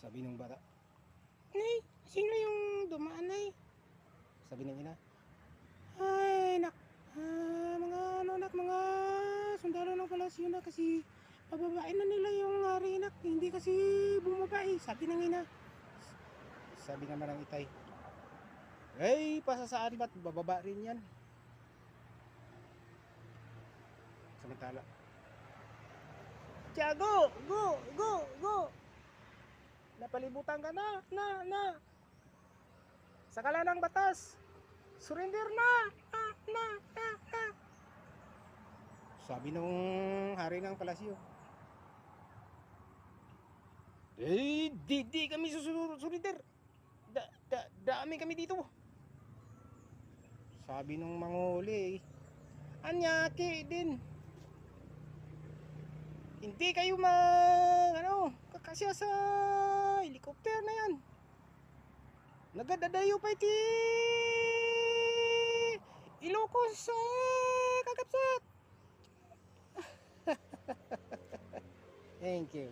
Sabi ng bata. Nay, sino yung dumaan, Nay? Sabi ng ina. Ay, mga ano, nak, mga sundalo ng palasyo na kasi pababain na nila yung hari, nak. Hindi kasi bumaba, sabi ng ina. Sabi naman ng itay. Pasasaan ba't bababa rin yan? Samantala. Tiago, go! Napalibutan ka na. Sa kalan ng batas, surrender na. Sabi nung hari ng palasyo. Di kami susurrender. Dami kami dito. Sabi nung manguli. Anyaki din. Hindi kayo kakasya sa helicopter na yan. Nagadadayo pa iti Ilocos sa kakapsat. Thank you.